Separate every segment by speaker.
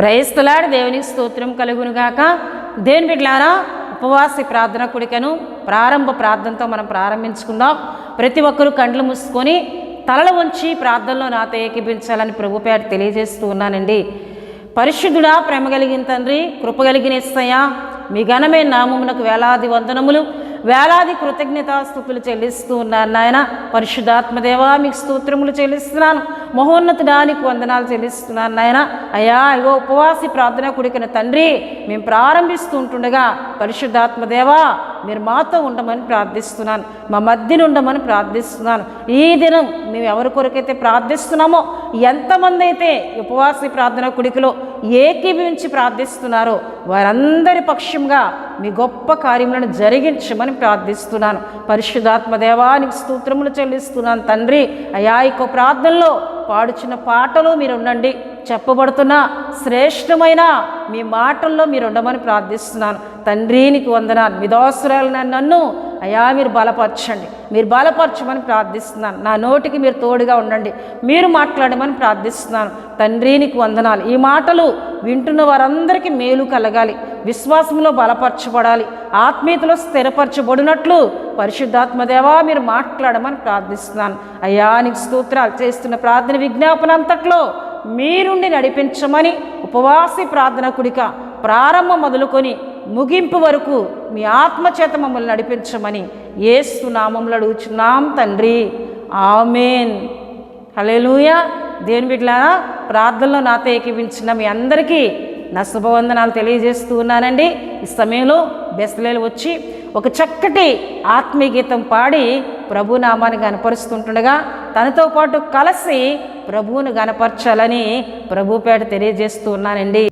Speaker 1: ప్రైస్తలాడి దేవునికి స్తోత్రం కలుగునుగాక. దేవుని బిడ్డలారా, ఉపవాస ప్రార్థన కూడికను ప్రారంభ ప్రార్థనతో మనం ప్రారంభించుకుందాం. ప్రతి ఒక్కరూ కండ్లు మూసుకొని తలలు వంచి ప్రార్థనలో నాతో ఏకీభించాలని ప్రభు పేరు తెలియజేస్తూ ఉన్నానండి. పరిశుద్ధుడా, ప్రేమ కలిగిన తండ్రి, కృప కలిగిన యేసయ్యా, మీ ఘనమైన నామమునకు వేలాది వందనములు, వేలాది కృతజ్ఞతాస్తుతులు చెల్లిస్తూ ఉన్నాను నాయన. పరిశుద్ధాత్మదేవా, మీకు స్తోత్రములు చెల్లిస్తున్నాను. మహోన్నతుడానికి వందనాలు చెల్లిస్తున్నాను నాయన. అయ్యా, ఇగో ఉపవాసి ప్రార్థన కూడికన తండ్రి, మేము ప్రారంభిస్తూ ఉంటుండగా పరిశుద్ధాత్మదేవా మీరు మాతో ఉండమని ప్రార్థిస్తున్నాను, మా మధ్యన ఉండమని ప్రార్థిస్తున్నాను. ఈ దినం మేము ఎవరి కొరకైతే ప్రార్థిస్తున్నామో, ఎంతమంది అయితే ఉపవాసి ప్రార్థన కూడికలో ఏకీభవించి ప్రార్థిస్తున్నారో వారందరి పక్షంగా మీ గొప్ప కార్యములను జరిగించమని ప్రార్థిస్తున్నాను. పరిశుద్ధాత్మదేవానికి స్తోత్రములు చెల్లిస్తున్నాను తండ్రి. అయా, ఈ ప్రార్థనలో పాడుచున్న పాటలో మీరు ఉండండి, చెప్పబడుతున్న శ్రేష్టమైన మీ మాటల్లో మీరు ఉండమని ప్రార్థిస్తున్నాను తండ్రి. నీకు వందనాలు. మీ దోసరాలైన నన్ను అయా మీరు బలపరచండి, మీరు బలపరచమని ప్రార్థిస్తున్నాను. నా నోటికి మీరు తోడుగా ఉండండి, మీరు మాట్లాడమని ప్రార్థిస్తున్నాను తండ్రి. నీకు వందనాలు. ఈ మాటలు వింటున్న వారందరికీ మేలు కలగాలి, విశ్వాసంలో బలపరచబడాలి, ఆత్మీయతలో స్థిరపరచబడినట్లు పరిశుద్ధాత్మదేవా మీరు మాట్లాడమని ప్రార్థిస్తున్నాను. అయ్యా, నీకు స్తోత్రాలు. చేస్తున్న ప్రార్థన విజ్ఞాపన అంతట్లో మీరుండి నడిపించమని, ఉపవాసి ప్రార్థన కూడిక ప్రారంభం మొదలుకొని ముగింపు వరకు మీ ఆత్మచేత మమ్మల్ని నడిపించమని యేసు నామములో అడుగుచున్నాం తండ్రి. ఆమేన్. హల్లెలూయా. దేవుని బిడ్డలారా, ప్రార్థనలో నాతో ఏకీవించిన మీ అందరికీ నా శుభవందనాలు తెలియజేస్తూ ఉన్నానండి. ఈ సమయంలో బెస్లేలు వచ్చి ఒక చక్కటి ఆత్మీయ గీతం పాడి ప్రభు నామాన్ని గనపరుస్తుంటుండగా తనతో పాటు కలిసి ప్రభువును గనపరచాలని ప్రభు పేట తెలియజేస్తూ ఉన్నానండి.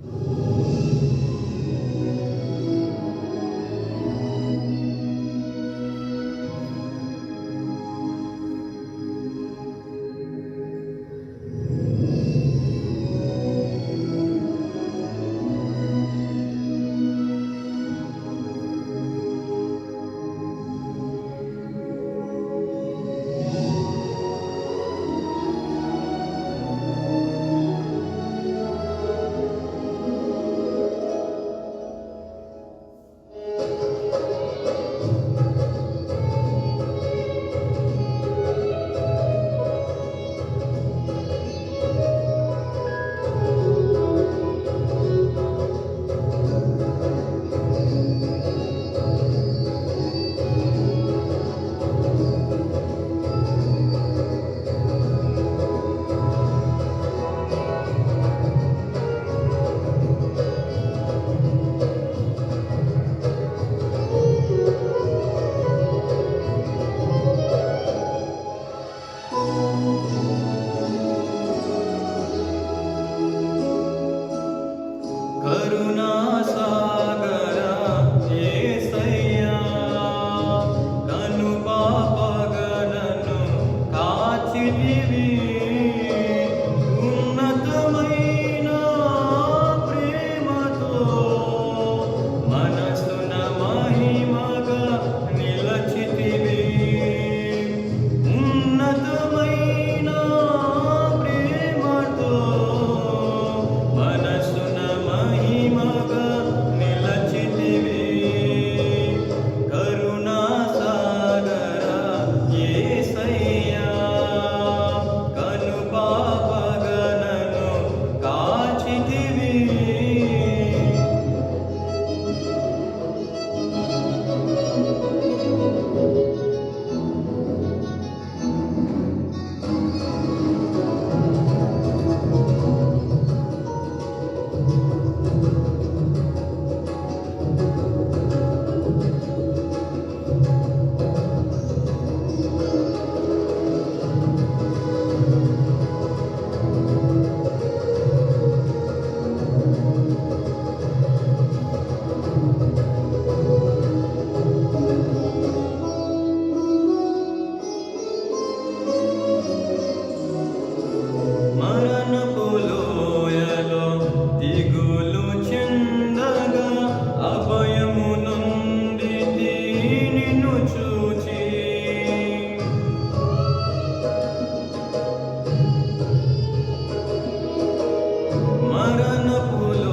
Speaker 2: మరణపులో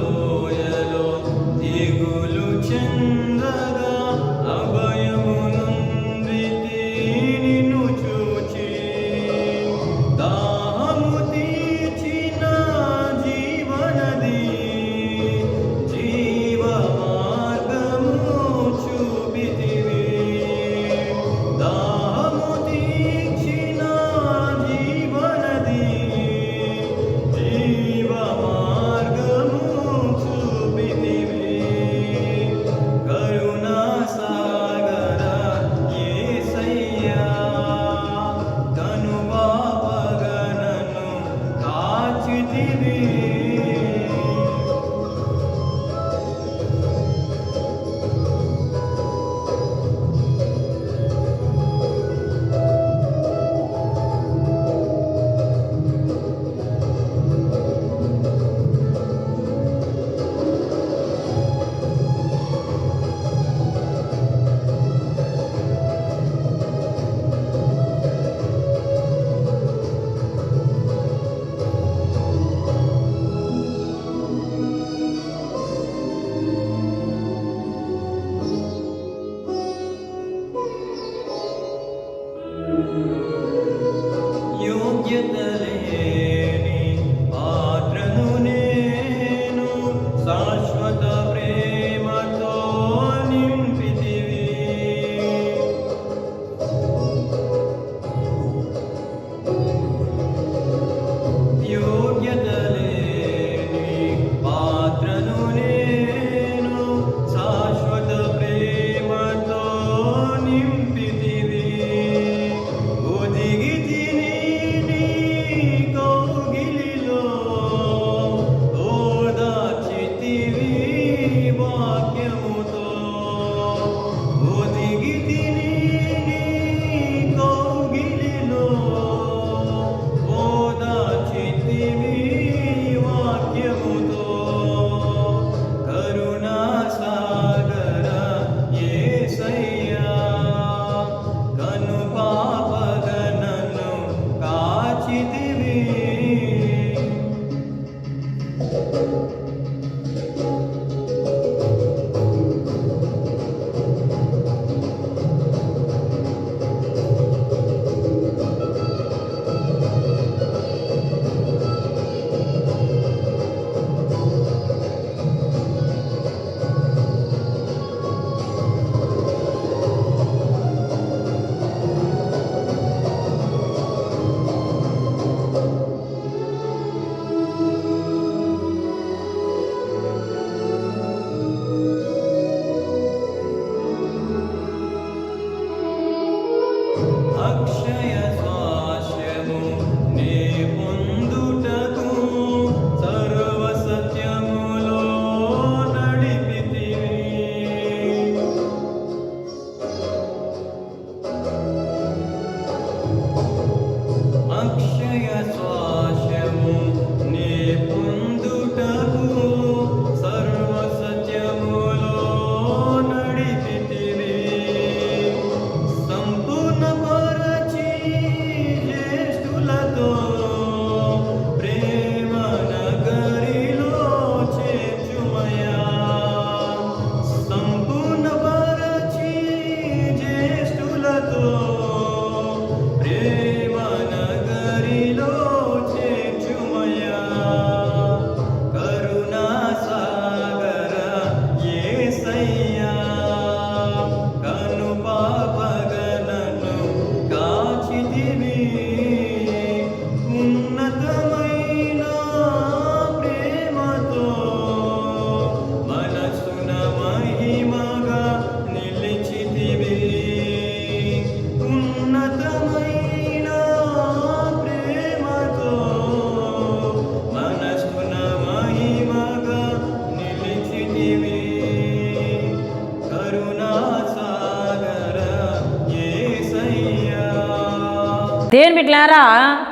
Speaker 1: దేవుని బిడ్డలారా,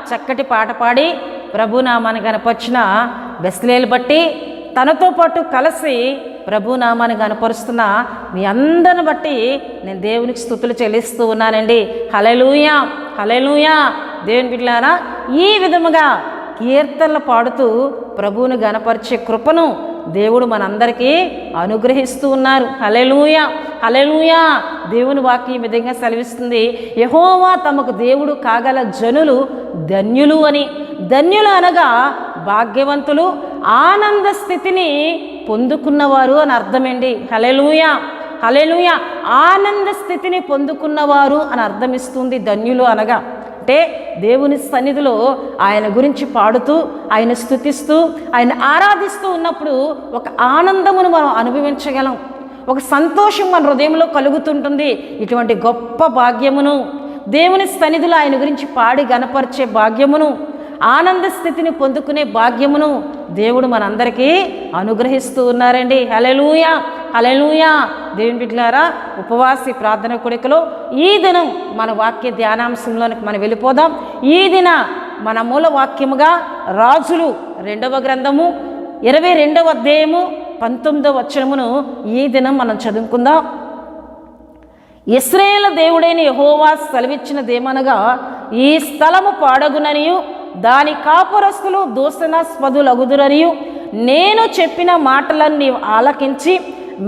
Speaker 1: చక్కటి పాట పాడి ప్రభునామాన్ని కనపరిచిన బెస్లేలు బట్టి తనతో పాటు కలిసి ప్రభునామాన్ని కనపరుస్తున్న మీ అందరిని బట్టి నేను దేవునికి స్తుతులు చెల్లిస్తూ ఉన్నానండి. హల్లెలూయా, హల్లెలూయా. దేవుని బిడ్డలారా, ఈ విధముగా కీర్తనలు పాడుతూ ప్రభువును గణపరిచే కృపను దేవుడు మనందరికీ అనుగ్రహిస్తూ ఉన్నారు. హల్లెలూయా, హల్లెలూయా. దేవుని వాక్యం ఈ విధంగా సెలవిస్తుంది, యెహోవా తమకు దేవుడు కాగల జనులు ధన్యులు అని. ధన్యులు అనగా భాగ్యవంతులు, ఆనంద స్థితిని పొందుకున్నవారు అని అర్థమండి. హల్లెలూయా, హల్లెలూయా. ఆనంద స్థితిని పొందుకున్నవారు అని అర్థమిస్తుంది ధన్యులు అనగా. అంటే దేవుని సన్నిధిలో ఆయన గురించి పాడుతూ, ఆయన స్తుతిస్తూ, ఆయన ఆరాధిస్తూ ఉన్నప్పుడు ఒక ఆనందమును మనం అనుభవించగలం, ఒక సంతోషం మన హృదయంలో కలుగుతుంటుంది. ఇటువంటి గొప్ప భాగ్యమును, దేవుని సన్నిధిలో ఆయన గురించి పాడి గణపరిచే భాగ్యమును, ఆనంద స్థితిని పొందుకునే భాగ్యమును దేవుడు మనందరికీ అనుగ్రహిస్తూ ఉన్నారండి. హల్లెలూయా, హల్లెలూయా. దేవుని బిడ్డలారా, ఉపవాసి ప్రార్థన కూడికలో ఈ దినం మన వాక్య ధ్యానాంశంలోనికి మనం వెళ్ళిపోదాం. ఈ దిన మన మూల వాక్యముగా రాజులు 2వ గ్రంథము 22వ అధ్యాయము 19వ వచనమును ఈ దినం మనం చదువుకుందాం. ఇశ్రాయేలు దేవుడైన యెహోవా సెలవిచ్చినదేమనగా, ఈ స్థలము పాడగుననియు దాని కాపురస్తులు దూషణాస్పదులగుదురనియు నేను చెప్పిన మాటలను నీవు ఆలకించి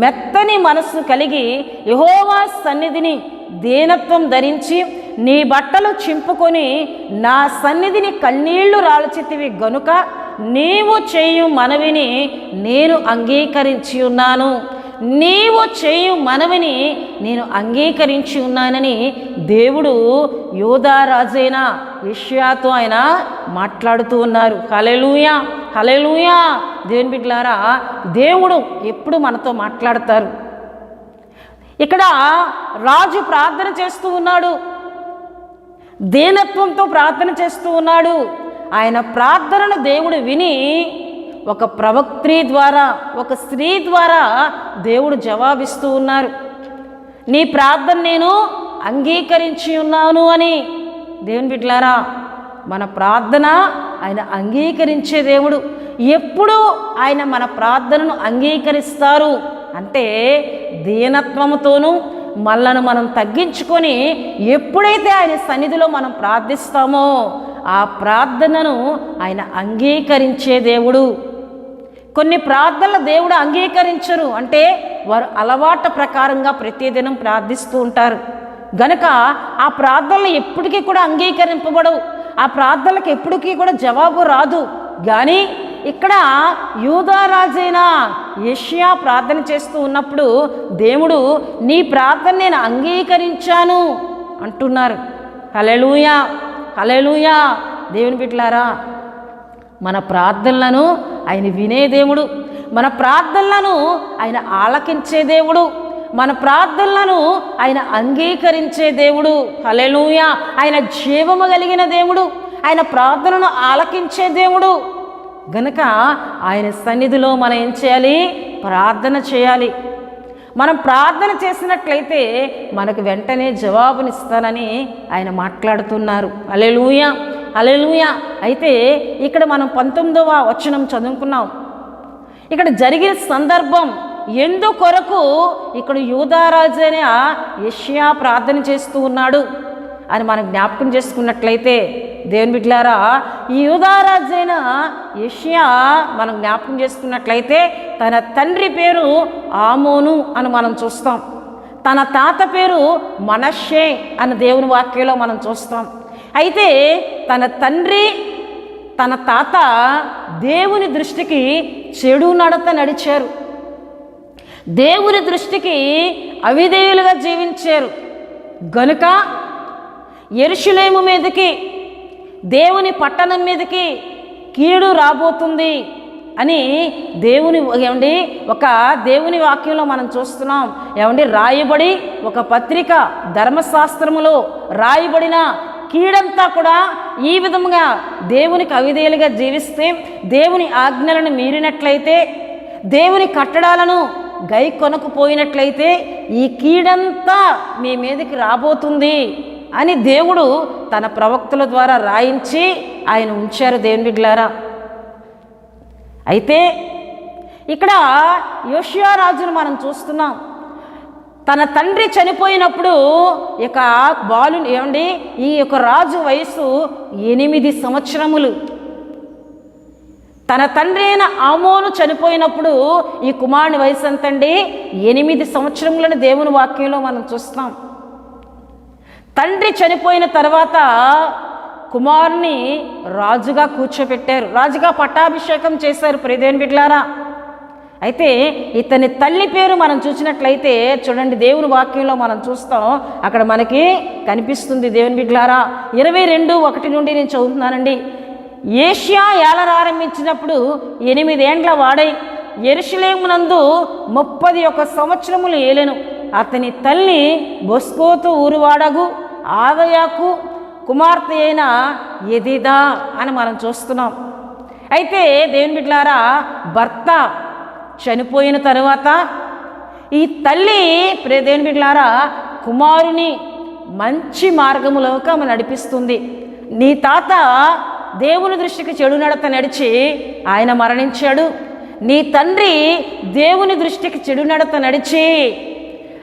Speaker 1: మెత్తని మనస్సు కలిగి యెహోవా సన్నిధిని దీనత్వం ధరించి నీ బట్టలు చింపుకొని నా సన్నిధిని కన్నీళ్లు రాల్చితివి గనుక నీవు చేయు మనవిని నేను అంగీకరించి ఉన్నాను. నీవు చేయు మనవిని నేను అంగీకరించి ఉన్నానని దేవుడు యూదా రాజైన యెషయాతో ఆయన మాట్లాడుతూ ఉన్నారు. హల్లెలూయా, హల్లెలూయా. దేవుని బిడ్డలారా, దేవుడు ఎప్పుడు మనతో మాట్లాడతారు. ఇక్కడ రాజు ప్రార్థన చేస్తూ ఉన్నాడు, దీనత్వంతో ప్రార్థన చేస్తూ ఉన్నాడు. ఆయన ప్రార్థనను దేవుడు విని ఒక ప్రవక్త్రి ద్వారా, ఒక స్త్రీ ద్వారా దేవుడు జవాబిస్తూ ఉన్నారు. నీ ప్రార్థన నేను అంగీకరించి ఉన్నాను అని. దేవుని బిడ్డలారా, మన ప్రార్థన ఆయన అంగీకరించే దేవుడు. ఎప్పుడు ఆయన మన ప్రార్థనను అంగీకరిస్తారు అంటే దీనత్వముతోనూ మనలను మనం తగ్గించుకొని ఎప్పుడైతే ఆయన సన్నిధిలో మనం ప్రార్థిస్తామో ఆ ప్రార్థనను ఆయన అంగీకరించే దేవుడు. కొన్ని ప్రార్థనలు దేవుడు అంగీకరించరు, అంటే వారు అలవాటు ప్రకారంగా ప్రతిదినం ప్రార్థిస్తూ ఉంటారు గనక ఆ ప్రార్థనలు ఎప్పటికీ కూడా అంగీకరింపబడవు, ఆ ప్రార్థనలకు ఎప్పటికీ కూడా జవాబు రాదు. కానీ ఇక్కడ యూదా రాజైన యెషయా ప్రార్థన చేస్తూ ఉన్నప్పుడు దేవుడు నీ ప్రార్థన నేను అంగీకరించాను అంటున్నారు. హల్లెలూయా, హల్లెలూయా. దేవుని బిడ్డలారా, మన ప్రార్థనలను ఆయన వినే దేవుడు, మన ప్రార్థనలను ఆయన ఆలకించే దేవుడు, మన ప్రార్థనలను ఆయన అంగీకరించే దేవుడు. హల్లెలూయా. ఆయన జీవము కలిగిన దేవుడు, ఆయన ప్రార్థనను ఆలకించే దేవుడు గనుక ఆయన సన్నిధిలో మనం ఏం చేయాలి? ప్రార్థన చేయాలి. మనం ప్రార్థన చేసినట్లయితే మనకు వెంటనే జవాబునిస్తానని ఆయన మాట్లాడుతున్నారు. హల్లెలూయా, హల్లెలూయా. అయితే ఇక్కడ మనం 19వ వచనం చదువుకున్నాం. ఇక్కడ జరిగిన సందర్భం ఎందుకొరకు ఇక్కడ యూదా రాజు అయిన యెషయా ప్రార్థన చేస్తూ ఉన్నాడు అని మనం జ్ఞాపకం చేసుకున్నట్లయితే దేవుని బిడ్డలారా, ఈ యూదా రాజు అయిన యెషయా మనం జ్ఞాపకం చేసుకున్నట్లయితే తన తండ్రి పేరు ఆమోను అని మనం చూస్తాం, తన తాత పేరు మనష్షే అని దేవుని వాక్యంలో మనం చూస్తాం. అయితే తన తండ్రి తన తాత దేవుని దృష్టికి చెడు నడత నడిచారు, దేవుని దృష్టికి అవిధేయులుగా జీవించారు గనుక యెరూషలేము మీదకి, దేవుని పట్టణం మీదకి కీడు రాబోతుంది అని దేవుని వాక్యంలో మనం చూస్తున్నాం. రాయబడి ఒక పత్రిక ధర్మశాస్త్రములో రాయబడిన కీడంతా కూడా ఈ విధముగా దేవునికి అవిధేయులుగా జీవిస్తే, దేవుని ఆజ్ఞలను మీరినట్లయితే, దేవుని కట్టడాలను గై కొనకపోయినట్లయితే ఈ కీడంతా మీ మీదకి రాబోతుంది అని దేవుడు తన ప్రవక్తల ద్వారా రాయించి ఆయన ఉంచారు దేవుని బిడ్డలారా. అయితే ఇక్కడ యోషియా రాజును మనం చూస్తున్నాం. తన తండ్రి చనిపోయినప్పుడు ఇక ఈ యొక్క రాజు వయసు 8 సంవత్సరములు. తన తండ్రి అయిన ఆమోను చనిపోయినప్పుడు ఈ కుమారుని వయసు ఎంతండి? 8 సంవత్సరములని దేవుని వాక్యంలో మనం చూస్తాం. తండ్రి చనిపోయిన తర్వాత కుమారుని రాజుగా కూర్చోబెట్టారు, రాజుగా పట్టాభిషేకం చేశారు ప్రియదేవుని బిడ్డలారా. అయితే ఇతని తల్లి పేరు మనం చూసినట్లయితే చూడండి, దేవుని వాక్యంలో మనం చూస్తాం, అక్కడ మనకి కనిపిస్తుంది దేవుని బిడ్డలారా. 22:1 నుండి నేను చదువుతున్నానండి. ఏషియా ఏలనారంభించినప్పుడు 8 ఏండ్ల వాడై యెరూషలేమునందు 31 సంవత్సరములు ఏలెను. అతని తల్లి బొస్కోతు ఊరువాడగు ఆదయాకు కుమార్తె అయిన యెదిదా అని మనం చూస్తున్నాం. అయితే దేవుని బిడ్డలారా, భర్త చనిపోయిన తరువాత ఈ తల్లి దేవుని బిడ్డలారా కుమారుని మంచి మార్గములోకి ఆమె నడిపిస్తుంది. నీ తాత దేవుని దృష్టికి చెడు నడత నడిచి ఆయన మరణించాడు. నీ తండ్రి దేవుని దృష్టికి చెడు నడత నడిచి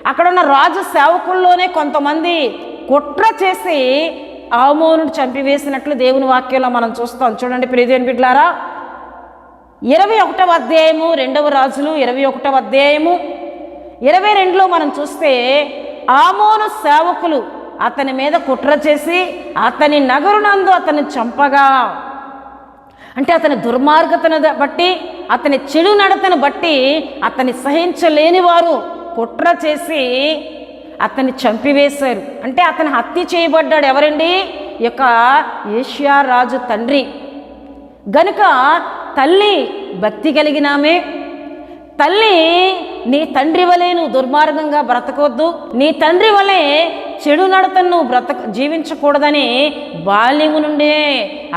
Speaker 1: అక్కడున్న రాజు సేవకుల్లోనే కొంతమంది కుట్ర చేసి ఆమోనుడు చంపివేసినట్లు దేవుని వాక్యంలో మనం చూస్తాం. చూడండి ప్రియదేవుని బిడ్డలారా, 21వ అధ్యాయము 2వ రాజులు 21వ అధ్యాయము 22లో మనం చూస్తే ఆమోను సేవకులు అతని మీద కుట్ర చేసి అతని నగరునందు అతన్ని చంపగా, అంటే అతని దుర్మార్గతను బట్టి, అతని చెడు నడతను బట్టి అతన్ని సహించలేని వారు కుట్ర చేసి అతన్ని చంపివేశారు. అంటే అతను హత్య చేయబడ్డాడు. ఎవరండి? ఈ యొక్క యోషియా రాజు తండ్రి. గనుక తల్లి భక్తి కలిగినామే, తల్లి నీ తండ్రి వలె నువ్వు దుర్మార్గంగా బ్రతకొద్దు, నీ తండ్రి వలె చెడు నడతను నువ్వు జీవించకూడదని బాల్యము నుండే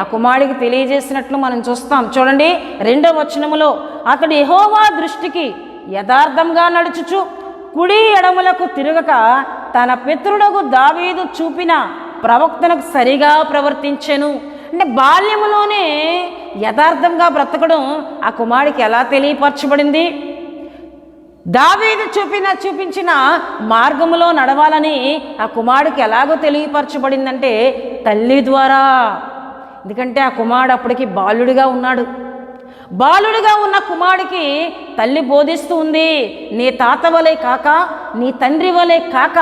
Speaker 1: ఆ కుమారుడికి తెలియజేసినట్లు మనం చూస్తాం. చూడండి 2వ వచనములో, అతడు యెహోవా దృష్టికి యథార్థంగా నడుచుచు కుడి ఎడములకు తిరగక తన పితరుడకు దావీదు చూపిన ప్రవక్తనకు సరిగా ప్రవర్తించెను. అంటే బాల్యములోనే యథార్థంగా బ్రతకడం ఆ కుమారుడికి ఎలా తెలియపరచబడింది? దావీదు చూపించిన మార్గములో నడవాలని ఆ కుమారుడికి ఎలాగో తెలియపరచబడిందంటే తల్లి ద్వారా. ఎందుకంటే ఆ కుమారుడు అప్పటికి బాలుడిగా ఉన్నాడు. బాలుడిగా ఉన్న కుమారుడికి తల్లి బోధిస్తూ ఉంది, నీ తాత వలె కాక, నీ తండ్రి వలె కాక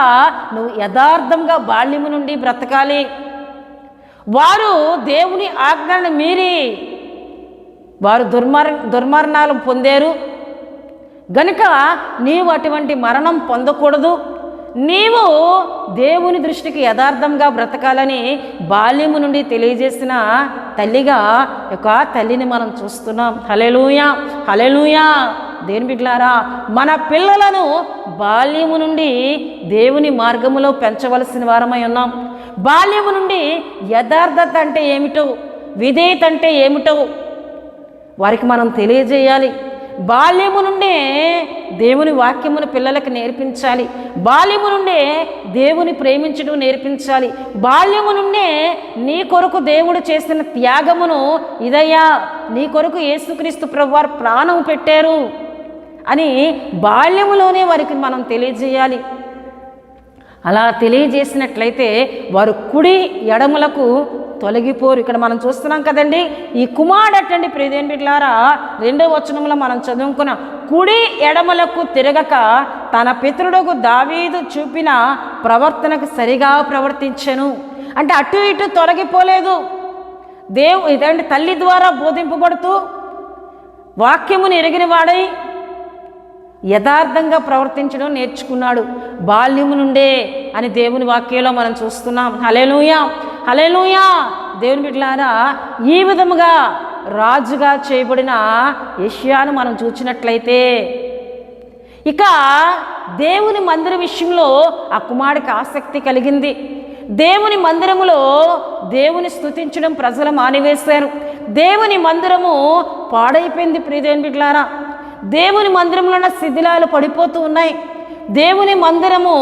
Speaker 1: నువ్వు యథార్థంగా బాల్యము నుండి బ్రతకాలి. వారు దేవుని ఆజ్ఞలను మీరి వారు దుర్మరణాలు పొందారు గనుక నీవు అటువంటి మరణం పొందకూడదు, నీవు దేవుని దృష్టికి యథార్థంగా బ్రతకాలని బాల్యము నుండి తెలియజేసిన తల్లిగా ఒక తల్లిని మనం చూస్తున్నాం. హల్లెలూయా, హల్లెలూయా. దేవుని బిడ్డలారా, మన పిల్లలను బాల్యము నుండి దేవుని మార్గములో పెంచవలసిన వారమై ఉన్నాం. బాల్యము నుండి యథార్థత అంటే ఏమిటో, విధేయత అంటే ఏమిటో వారికి మనం తెలియజేయాలి. బాల్యము నుండే దేవుని వాక్యమును పిల్లలకు నేర్పించాలి. బాల్యము నుండే దేవుని ప్రేమించడం నేర్పించాలి. బాల్యము నుండే నీ కొరకు దేవుడు చేసిన త్యాగమును, ఇదయ్యా నీ కొరకు యేసుక్రీస్తు ప్రభువారు ప్రాణం పెట్టారు అని బాల్యములోనే వారికి మనం తెలియజేయాలి. అలా తెలియజేసినట్లయితే వారు కుడి ఎడములకు తొలగిపోరు. ఇక్కడ మనం చూస్తున్నాం కదండి, ఈ కుమారుడు అట్టండి ప్రియదేవుని బిడ్డలారా, 2వ వచనంలో మనం చదువుకున్న కుడి ఎడమలకు తిరగక తన పితరుడుకు దావీదు చూపిన ప్రవర్తనకు సరిగా ప్రవర్తించెను. అంటే అటు ఇటు తొలగిపోలేదు. ఇదంటే తల్లి ద్వారా బోధింపబడుతూ వాక్యమును ఎరిగిన వాడై యథార్థంగా ప్రవర్తించడం నేర్చుకున్నాడు బాల్యము నుండే అని దేవుని వాక్యంలో మనం చూస్తున్నాం. హల్లెలూయా, హల్లెలూయా. దేవుని బిడ్డలారా, ఈ విధముగా రాజుగా చేయబడిన యెషయాను మనం చూసినట్లయితే ఇక దేవుని మందిర విషయంలో ఆ కుమారుడికి ఆసక్తి కలిగింది. దేవుని మందిరములో దేవుని స్తుతించడం ప్రజలు మానివేశారు. దేవుని మందిరము పాడైపోయింది ప్రియదేవుని బిడ్డలారా. దేవుని మందిరంలో ఉన్న శిథిలాలు పడిపోతూ ఉన్నాయి. దేవుని మందిరము,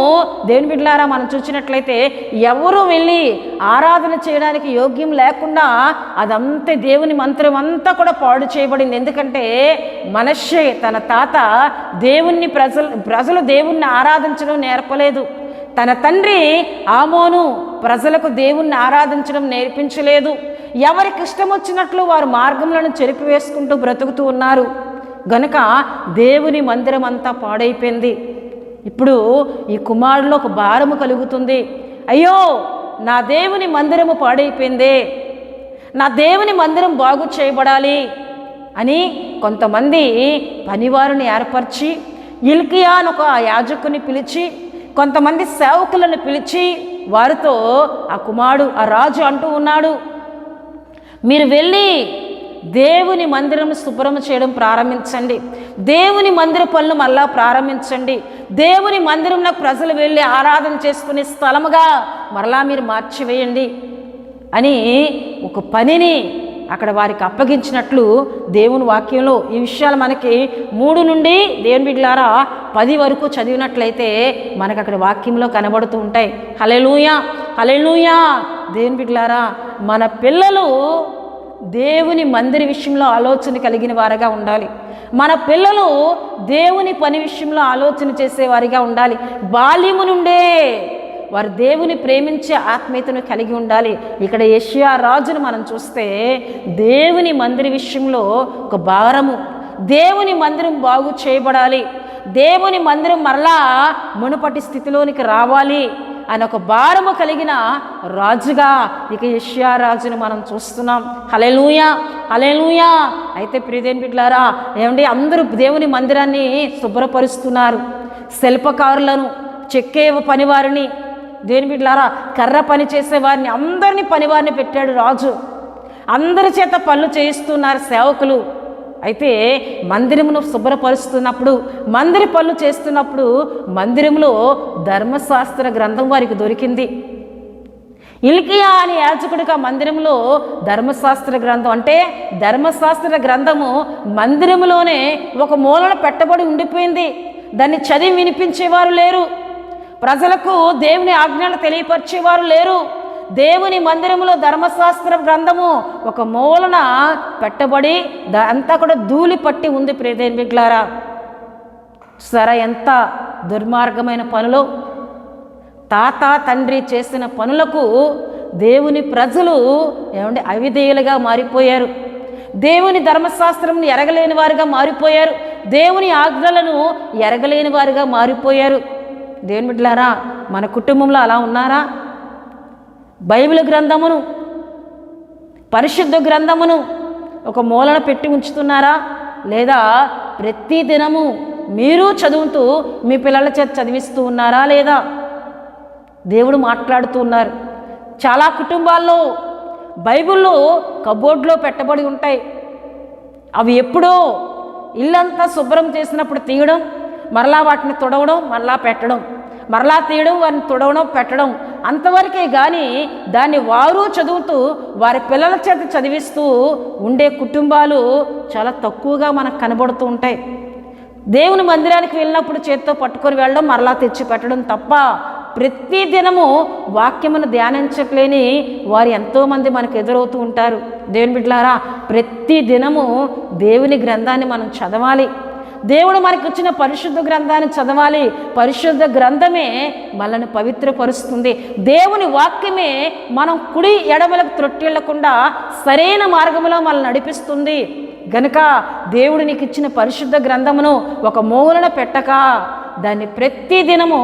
Speaker 1: దేవుని బిడ్డలారా మనం చూసినట్లయితే ఎవరు వెళ్ళి ఆరాధన చేయడానికి యోగ్యం లేకుండా అదంతే దేవుని మందిరం అంతా కూడా పాడు చేయబడింది. ఎందుకంటే మనష్షే తన తాత దేవుణ్ణి ప్రజలు దేవుణ్ణి ఆరాధించడం నేర్పలేదు. తన తండ్రి ఆమోను ప్రజలకు దేవుణ్ణి ఆరాధించడం నేర్పించలేదు. ఎవరికి ఇష్టం వచ్చినట్లు వారు మార్గములను చెరిపివేసుకుంటూ బ్రతుకుతూ ఉన్నారు. గనుక దేవుని మందిరం అంతా పాడైపోయింది. ఇప్పుడు ఈ కుమారుడిలో ఒక భారము కలుగుతుంది. అయ్యో, నా దేవుని మందిరము పాడైపోయిందే, నా దేవుని మందిరం బాగు చేయబడాలి అని కొంతమంది పనివారిని ఏర్పరిచి హిల్కీయా అని ఒక యాజకుని పిలిచి కొంతమంది సేవకులను పిలిచి వారితో ఆ రాజు అంటూ ఉన్నాడు, మీరు వెళ్ళి దేవుని మందిరం శుభ్రం చేయడం ప్రారంభించండి, దేవుని మందిర పనులు మళ్ళా ప్రారంభించండి, దేవుని మందిరంలో ప్రజలు వెళ్ళి ఆరాధన చేసుకునే స్థలముగా మరలా మీరు మార్చివేయండి అని ఒక పనిని అక్కడ వారికి అప్పగించినట్లు దేవుని వాక్యంలో ఈ విషయాలు మనకి 3 నుండి దేవుని బిడ్డలారా 10 వరకు చదివినట్లయితే మనకు అక్కడ వాక్యంలో కనబడుతూ ఉంటాయి. హల్లెలూయా, హల్లెలూయా. దేవుని బిడ్డలారా, మన పిల్లలు దేవుని మందిర విషయంలో ఆలోచన కలిగిన వారుగా ఉండాలి. మన పిల్లలు దేవుని పని విషయంలో ఆలోచన చేసేవారిగా ఉండాలి. బాల్యము నుండే వారు దేవుని ప్రేమించే ఆత్మీయతను కలిగి ఉండాలి. ఇక్కడ యెషయా రాజును మనం చూస్తే దేవుని మందిర విషయంలో ఒక భారము, దేవుని మందిరం బాగు చేయబడాలి, దేవుని మందిరం మరలా మునుపటి స్థితిలోనికి రావాలి అని ఒక భారము కలిగిన రాజుగా ఇక యెషయా రాజును మనం చూస్తున్నాం. హల్లెలూయా, హల్లెలూయా. అయితే ప్రియదేవుని బిడ్డలారా, ఏమండి, అందరూ దేవుని మందిరాన్ని శుభ్రపరుస్తున్నారు. శిల్పకారులను, చెక్కే పనివారిని, దేవుని బిడ్డలారా కర్ర పని చేసేవారిని, అందరినీ పనివారిని పెట్టాడు రాజు. అందరి చేత పనులు చేయిస్తున్నారు సేవకులు. అయితే మందిరమును శుభ్రపరుస్తున్నప్పుడు, మందిర పనులు చేస్తున్నప్పుడు మందిరంలో ధర్మశాస్త్ర గ్రంథం వారికి దొరికింది. హిల్కీయా అనే యాజకుడికి ఆ మందిరంలో ధర్మశాస్త్ర గ్రంథం, అంటే ధర్మశాస్త్ర గ్రంథము మందిరంలోనే ఒక మూలన పెట్టబడి ఉండిపోయింది. దాన్ని చదివి వినిపించేవారు లేరు, ప్రజలకు దేవుని ఆజ్ఞలు తెలియపరిచేవారు లేరు. దేవుని మందిరంలో ధర్మశాస్త్ర గ్రంథము ఒక మూలన పెట్టబడి అంతా కూడా ధూళి పట్టి ఉంది. ప్రియదేవుని బిడ్డలారా, సరే, ఎంత దుర్మార్గమైన పనులు! తాత తండ్రి చేసిన పనులకు దేవుని ప్రజలు ఏమంటే అవిధేయులుగా మారిపోయారు. దేవుని ధర్మశాస్త్రంను ఎరగలేని వారుగా మారిపోయారు. దేవుని ఆజ్ఞలను ఎరగలేని వారుగా మారిపోయారు. దేవుని బిడ్డలారా, మన కుటుంబంలో అలా ఉన్నారా? బైబిల్ గ్రంథమును, పరిశుద్ధ గ్రంథమును ఒక మూలన పెట్టి ఉంచుతున్నారా? లేదా ప్రతి దినము మీరు చదువుతూ మీ పిల్లల చేత చదివిస్తూ ఉన్నారా? లేదా? దేవుడు మాట్లాడుతూ ఉన్నారు. చాలా కుటుంబాల్లో బైబిళ్ళు కబోర్డ్లో పెట్టబడి ఉంటాయి. అవి ఎప్పుడో ఇల్లంతా శుభ్రం చేసినప్పుడు తీయడం, మరలా వాటిని తుడవడం, మరలా పెట్టడం, మరలా తీయడం, వారిని తుడవడం, పెట్టడం, అంతవరకే కానీ దాన్ని వారు చదువుతూ వారి పిల్లల చేత చదివిస్తూ ఉండే కుటుంబాలు చాలా తక్కువగా మనకు కనబడుతూ ఉంటాయి. దేవుని మందిరానికి వెళ్ళినప్పుడు చేతితో పట్టుకొని వెళ్ళడం, మరలా తెచ్చి పెట్టడం తప్ప ప్రతి దినము వాక్యమును ధ్యానించలేని వారు ఎంతోమంది మనకు ఎదురవుతూ ఉంటారు. దేవుని బిడ్డలారా, ప్రతి దినము దేవుని గ్రంథాన్ని మనం చదవాలి. దేవుడు మనకి ఇచ్చిన పరిశుద్ధ గ్రంథాన్ని చదవాలి. పరిశుద్ధ గ్రంథమే మనల్ని పవిత్రపరుస్తుంది. దేవుని వాక్యమే మనం కుడి ఎడమలకు త్రొట్టిల్లకుండా సరైన మార్గంలో మనల్ని నడిపిస్తుంది. గనుక దేవుడు నీకు ఇచ్చిన పరిశుద్ధ గ్రంథమును ఒక మూలన పెట్టక దాన్ని ప్రతి దినము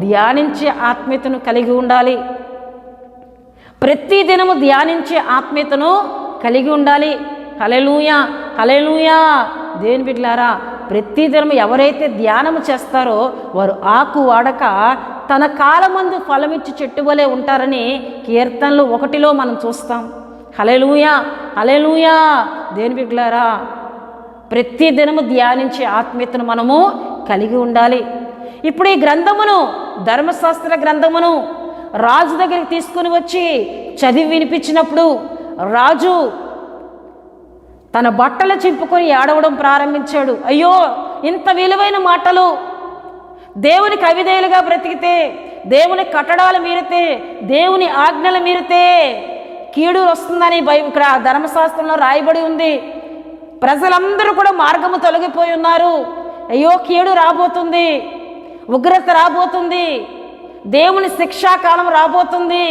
Speaker 1: ధ్యానించే ఆత్మీయతను కలిగి ఉండాలి. ప్రతి దినము ధ్యానించే ఆత్మీయతను కలిగి ఉండాలి. హల్లెలూయా, హల్లెలూయా. దేవుని బిడ్డలారా, ప్రతి దినము ఎవరైతే ధ్యానము చేస్తారో వారు ఆకు వాడక తన కాలమందు ఫలమిచ్చి చెట్టు వలె ఉంటారని కీర్తనలు 1లో మనం చూస్తాం. హల్లెలూయా, హల్లెలూయా. దేవుని బిడ్డలారా, ప్రతి దినము ధ్యానించే ఆత్మీయతను మనము కలిగి ఉండాలి. ఇప్పుడు ఈ గ్రంథమును, ధర్మశాస్త్ర గ్రంథమును రాజు దగ్గరికి తీసుకుని వచ్చి చదివి వినిపించినప్పుడు రాజు తన బట్టలు చింపుకొని ఏడవడం ప్రారంభించాడు. అయ్యో, ఇంత విలువైన మాటలు దేవునికి అవిధేయులుగా బ్రతికితే, దేవుని కట్టడాలు మీరితే, దేవుని ఆజ్ఞలు మీరితే కీడు వస్తుందని ఇక్కడ ధర్మశాస్త్రంలో రాయబడి ఉంది. ప్రజలందరూ కూడా మార్గము తొలగిపోయి ఉన్నారు. అయ్యో కీడు రాబోతుంది, ఉగ్రత రాబోతుంది, దేవుని శిక్షాకాలం రాబోతుంది,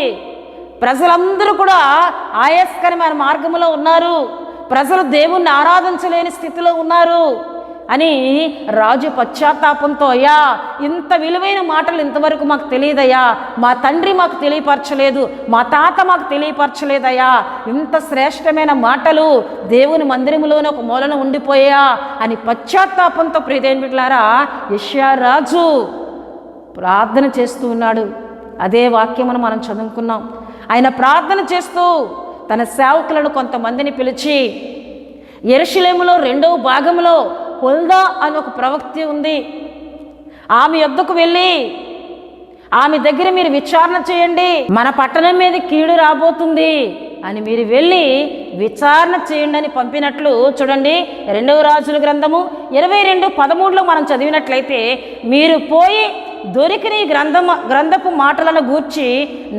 Speaker 1: ప్రజలందరూ కూడా ఆయాస్కరమైన మార్గంలో ఉన్నారు, ప్రజలు దేవుణ్ణి ఆరాధించలేని స్థితిలో ఉన్నారు అని రాజు పశ్చాత్తాపంతో, అయ్యా ఇంత విలువైన మాటలు ఇంతవరకు మాకు తెలియదయ్యా, మా తండ్రి మాకు తెలియపరచలేదు, మా తాత మాకు తెలియపరచలేదయ్యా, ఇంత శ్రేష్టమైన మాటలు దేవుని మందిరంలోనే ఒక మూలన ఉండిపోయా అని పశ్చాత్తాపంతో ప్రియమైన బిడ్డలారా యెషయా రాజు ప్రార్థన చేస్తూ ఉన్నాడు. అదే వాక్యమును మనం చదువుకున్నాం. ఆయన ప్రార్థన చేస్తూ తన సేవకులను కొంతమందిని పిలిచి, యెరూషలేములో 2వ భాగంలో హుల్దా అని ఒక ప్రవక్త ఉంది, ఆమె యొద్దకు వెళ్ళి ఆమె దగ్గర మీరు విచారణ చేయండి, మన పట్టణం మీద కీడు రాబోతుంది అని మీరు వెళ్ళి విచారణ చేయండి అని పంపినట్లు చూడండి. 2వ రాజుల గ్రంథము 22:13 మనం చదివినట్లయితే, మీరు పోయి దొరికిన ఈ గ్రంథపు మాటలను గూర్చి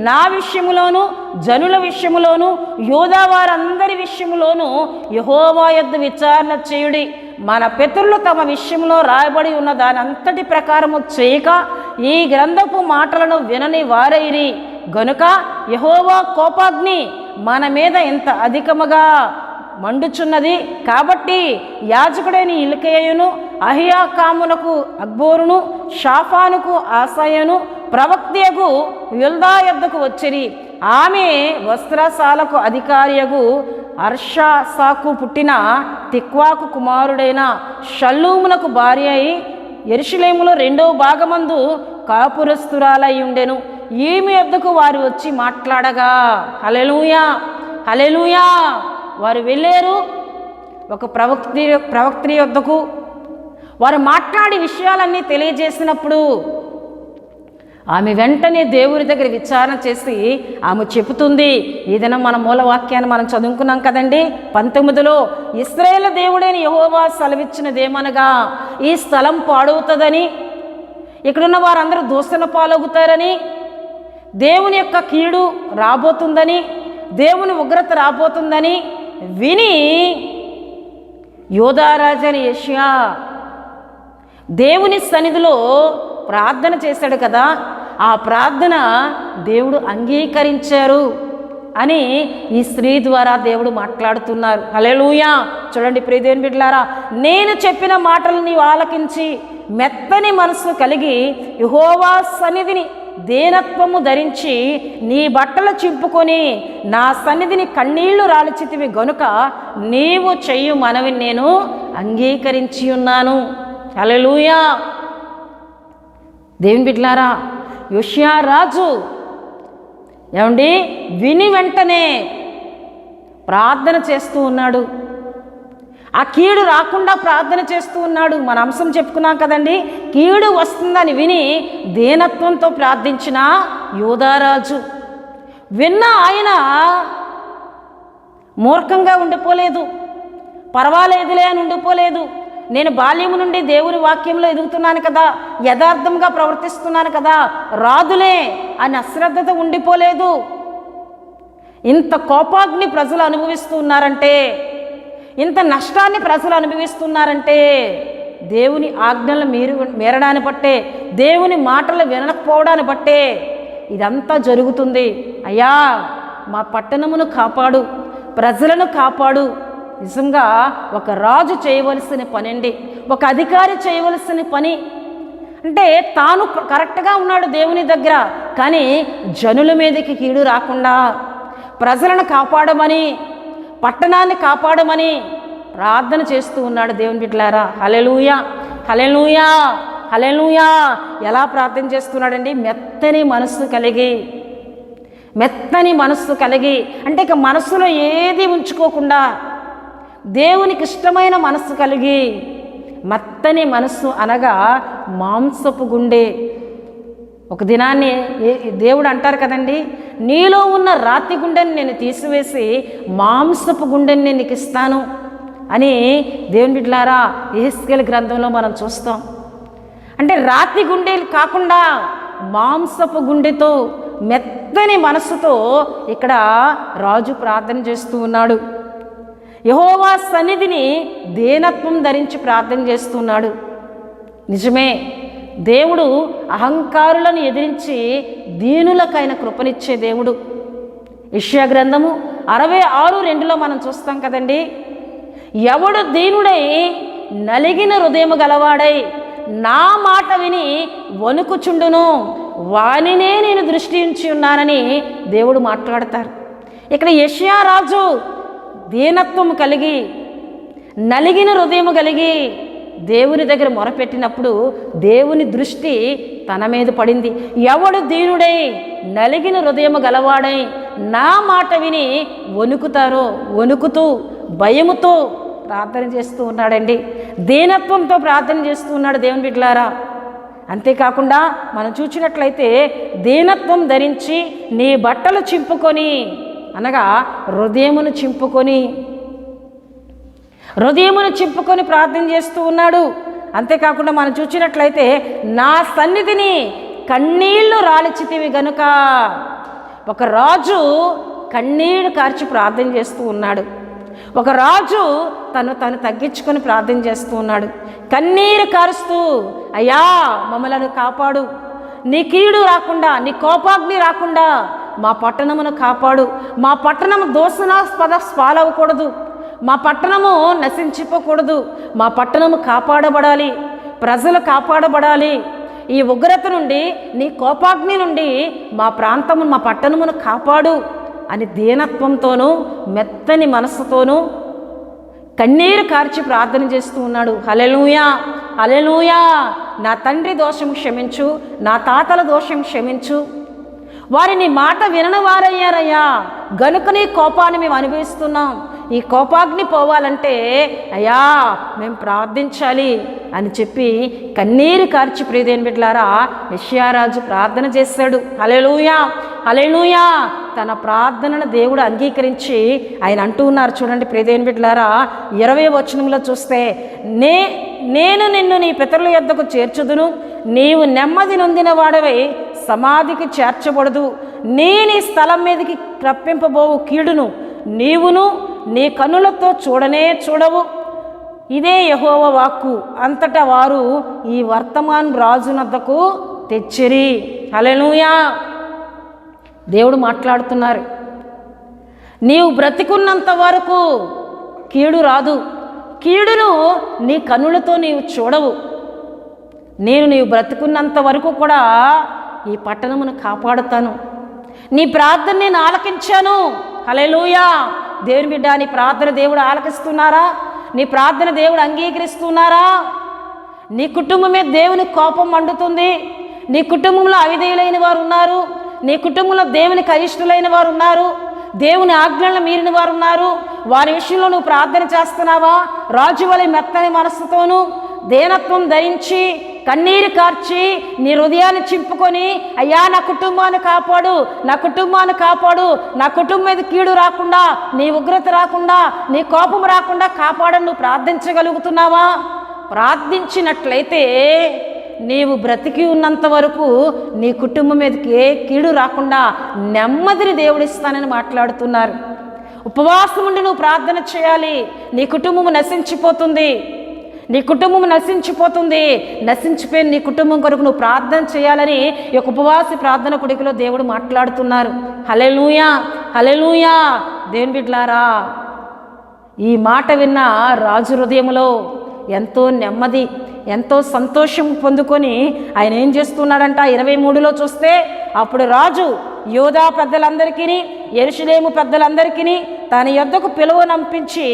Speaker 1: నా విషయములోను, జనుల విషయములోను, యూదా వారందరి విషయములోను యెహోవా యొద్ద విచారణ చేయుడి. మన పితరులు తమ విషయంలో రాయబడి ఉన్న దాని అంతటి ప్రకారము చేయక ఈ గ్రంథపు మాటలను వినని వారైరి గనుక యెహోవా కోపాగ్ని మన మీద ఎంత అధికముగా మండుచున్నది. కాబట్టి యాజకుడైన హిల్కీయును, అహియాకామునకు అక్బోరును, షాఫానుకు ఆసాయను, ప్రవక్తయగు హుల్దా యొద్దకు వచ్చిరి. ఆమె వస్త్రశాలకు అధికారియగు అర్షాసాకు పుట్టిన తిక్వాకు కుమారుడైన షల్లూమునకు భార్య అయి యెరూషలేములో 2వ భాగమందు కాపురస్తురాలై ఉండెను. ఈమె యొద్దకు వారు వచ్చి మాట్లాడగా, హల్లెలూయా హల్లెలూయా, వారు వెళ్ళారు ఒక ప్రవక్త యొద్దకు. వారు మాట్లాడి విషయాలన్నీ తెలియజేసినప్పుడు ఆమె వెంటనే దేవుని దగ్గర విచారణ చేసి ఆమె చెబుతుంది. ఈ దినం మన మూలవాక్యాన్ని మనం చదువుకున్నాం కదండి, 19లో ఇశ్రాయేలు దేవుడైన యెహోవా సెలవిచ్చినదేమనగా, ఈ స్థలం పాడవుతుందని, ఇక్కడున్న వారందరూ దూషణ పాలవుతారని, దేవుని యొక్క కీడు రాబోతుందని, దేవుని ఉగ్రత రాబోతుందని విని యోధారాజైన యెషయా దేవుని సన్నిధిలో ప్రార్థన చేశాడు కదా, ఆ ప్రార్థన దేవుడు అంగీకరించారు అని ఈ స్త్రీ ద్వారా దేవుడు మాట్లాడుతున్నారు. హల్లెలూయా. చూడండి ప్రియదేవుని బిడ్డలారా, నేను చెప్పిన మాటలు నీవు ఆలకించి మెత్తని మనసు కలిగి యెహోవా సన్నిధిని దేనత్వము ధరించి నీ బట్టలు చింపుకొని నా సన్నిధిని కన్నీళ్లు రాల్చితివి గనుక నీవు చెయ్యు మనవిని నేను అంగీకరించి ఉన్నాను. హల్లెలూయా. దేవుని బిడ్డలారా, యెషయా రాజు ఏమండి విని వెంటనే ప్రార్థన చేస్తూ ఉన్నాడు. ఆ కీడు రాకుండా ప్రార్థన చేస్తూ ఉన్నాడు. మన అంశం చెప్పుకున్నాం కదండి, కీడు వస్తుందని విని దీనత్వంతో ప్రార్థించిన యోధారాజు. విన్న ఆయన మూర్ఖంగా ఉండిపోలేదు, పర్వాలేదులే అని ఉండిపోలేదు. నేను బాల్యము నుండి దేవుని వాక్యంలో ఎదుగుతున్నాను కదా, యథార్థంగా ప్రవర్తిస్తున్నాను కదా, రాదులే అని అశ్రద్ధత ఉండిపోలేదు. ఇంత కోపాగ్ని ప్రజలు అనుభవిస్తూ ఉన్నారంటే, ఇంత నష్టాన్ని ప్రజలు అనుభవిస్తున్నారంటే దేవుని ఆజ్ఞలు మీరడాన్ని బట్టే, దేవుని మాటలు వినకపోవడాన్ని బట్టే ఇదంతా జరుగుతుంది. అయ్యా మా పట్టణమును కాపాడు, ప్రజలను కాపాడు. నిజంగా ఒక రాజు చేయవలసిన పని అండి, ఒక అధికారి చేయవలసిన పని. అంటే తాను కరెక్ట్గా ఉన్నాడు దేవుని దగ్గర, కానీ జనుల మీదకి కీడు రాకుండా ప్రజలను కాపాడమని, పట్టణాన్ని కాపాడమని ప్రార్థన చేస్తూ ఉన్నాడు. దేవుని బిడ్డలారా, హల్లెలూయా హల్లెలూయా హల్లెలూయా. ఎలా ప్రార్థన చేస్తున్నాడండి? మెత్తని మనస్సు కలిగి, మెత్తని మనస్సు కలిగి అంటే ఇక మనస్సులో ఏది ఉంచుకోకుండా దేవునికి ఇష్టమైన మనస్సు కలిగి, మెత్తని మనస్సు అనగా మాంసపు గుండె. ఒక దినాన్ని దేవుడు అంటారు కదండి, నీలో ఉన్న రాతి గుండెని నేను తీసివేసి మాంసపు గుండెని నేను నీకు ఇస్తాను అని దేవుని బిడ్డలారా యెహెజ్కేలు గ్రంథంలో మనం చూస్తాం. అంటే రాతి గుండెలు కాకుండా మాంసపు గుండెతో, మెత్తని మనస్సుతో ఇక్కడ రాజు ప్రార్థన చేస్తూ ఉన్నాడు. యెహోవా సన్నిధిని దీనత్వం ధరించి ప్రార్థన చేస్తున్నాడు. నిజమే, దేవుడు అహంకారులను ఎదిరించి దీనులకైన కృపనిచ్చే దేవుడు. యెషయా గ్రంథము 66:2 మనం చూస్తాం కదండి. ఎవడు దీనుడై నలిగిన హృదయము గలవాడై నా మాట విని వణుకుచుండును వానినే నేను దృష్టి ఉంచి ఉన్నానని దేవుడు మాట్లాడతారు. ఇక్కడ యెషయా రాజు దీనత్వము కలిగి, నలిగిన హృదయము కలిగి దేవుని దగ్గర మొరపెట్టినప్పుడు దేవుని దృష్టి తన మీద పడింది. ఎవడు దీనుడై నలిగిన హృదయము గలవాడై నా మాట విని వణుకుతూ భయముతో ప్రార్థన చేస్తూ ఉన్నాడండి. దీనత్వంతో ప్రార్థన చేస్తూ ఉన్నాడు దేవుని బిడ్డలారా. అంతేకాకుండా మనం చూసినట్లయితే దీనత్వం ధరించి నీ బట్టలు చింపుకొని, అనగా హృదయమును చింపుకొని ప్రార్థన చేస్తూ ఉన్నాడు. అంతేకాకుండా మనం చూసినట్లయితే నా సన్నిధిని కన్నీళ్లు రాలిచితివి గనుక, ఒక రాజు కన్నీళ్లు కార్చి ప్రార్థన చేస్తూ ఉన్నాడు. ఒక రాజు తను తగ్గించుకొని ప్రార్థన చేస్తూ ఉన్నాడు. కన్నీరు కారుస్తూ, అయ్యా మమ్మలను కాపాడు, నీ కీడు రాకుండా, నీ కోపాగ్ని రాకుండా మా పట్టణమును కాపాడు, మా పట్టణము దోషణాస్పద పాలవకూడదు, మా పట్టణము నశించిపోకూడదు, మా పట్టణము కాపాడబడాలి, ప్రజలు కాపాడబడాలి, ఈ ఉగ్రత నుండి, నీ కోపాగ్ని నుండి మా ప్రాంతము, మా పట్టణమును కాపాడు అని దీనత్వంతోనూ మెత్తని మనస్సుతోనూ కన్నీరు కార్చి ప్రార్థన చేస్తూ ఉన్నాడు. హల్లెలూయా, హల్లెలూయా. నా తండ్రి దోషం క్షమించు, నా తాతల దోషం క్షమించు, వారిని మాట వినని వారయ్యారయ్యా, గనుక నీ కోపాన్ని మేము అనుభవిస్తున్నాం, ఈ కోపాగ్ని పోవాలంటే అయ్యా మేము ప్రార్థించాలి అని చెప్పి కన్నీరు కార్చి ప్రియదేని బిడ్డలారా యెషయా రాజు ప్రార్థన చేశాడు. హల్లెలూయా, హల్లెలూయా. తన ప్రార్థనను దేవుడు అంగీకరించి ఆయన అంటూ ఉన్నారు చూడండి ప్రియదేని బిడ్డలారా, 20వ వచనంలో చూస్తే, నేను నిన్ను నీ పితరుల యొద్దకు చేర్చుదును, నీవు నెమ్మది నొందిన వాడవై సమాధికి చేర్చబడదు, నీ స్థలం మీదకి రప్పింపబోవు కీడును నీవును నీ కన్నులతో చూడవు. ఇదే యెహోవా వాక్కు. అంతటా వారు ఈ వర్తమాన్ రాజునద్దకు తెచ్చిరి. హల్లెలూయా. దేవుడు మాట్లాడుతున్నారు. నీవు బ్రతికున్నంత వరకు కీడు రాదు, కీడును నీ కన్నులతో నీవు చూడవు. నీవు బ్రతికున్నంత వరకు కూడా ఈ పట్టణమును కాపాడుతాను, నీ ప్రార్థన నేను ఆలకించాను. హల్లెలూయా. దేవుని బిడ్డ, నీ ప్రార్థన దేవుడు ఆలకిస్తున్నారా? నీ ప్రార్థన దేవుడు అంగీకరిస్తున్నారా? నీ కుటుంబం మీద దేవుని కోపం మండుతుంది. నీ కుటుంబంలో అవిధేయులైన వారు ఉన్నారు, నీ కుటుంబంలో దేవునికి అయిష్టులైన వారు ఉన్నారు, దేవుని ఆజ్ఞలను మీరిన వారు ఉన్నారు. వారి విషయంలో నువ్వు ప్రార్థన చేస్తున్నావా? రాజు వలె మెత్తని మనస్సుతోనూ దీనత్వం ధరించి కన్నీరు కార్చి నీ హృదయాన్ని చింపుకొని, అయ్యా నా కుటుంబాన్ని కాపాడు, నా కుటుంబాన్ని కాపాడు, నా కుటుంబం మీద కీడు రాకుండా, నీ ఉగ్రత రాకుండా, నీ కోపం రాకుండా కాపాడని నువ్వు ప్రార్థించగలుగుతున్నావా? ప్రార్థించినట్లయితే నీవు బ్రతికి ఉన్నంత వరకు నీ కుటుంబం మీదకి ఏ కీడు రాకుండా నెమ్మదిని దేవుడిస్తానని మాట్లాడుతున్నారు. ఉపవాసం ఉండి నువ్వు ప్రార్థన చేయాలి. నీ కుటుంబం నశించిపోతుంది, నీ కుటుంబం నశించిపోతుంది. నశించిపోయిన నీ కుటుంబం కొరకు నువ్వు ప్రార్థన చేయాలని ఈ ఉపవాస ప్రార్థన కొడుకులో దేవుడు మాట్లాడుతున్నారు. హల్లెలూయా, హల్లెలూయా. దేవుని బిడ్డలారా, ఈ మాట విన్న రాజు హృదయంలో ఎంతో నెమ్మది, ఎంతో సంతోషం పొందుకొని ఆయన ఏం చేస్తున్నాడంట 23లో చూస్తే, అప్పుడు రాజు యూదా పెద్దలందరికీ యెరూషలేము పెద్దలందరికీ తన యొద్దకు పిలువనంపించి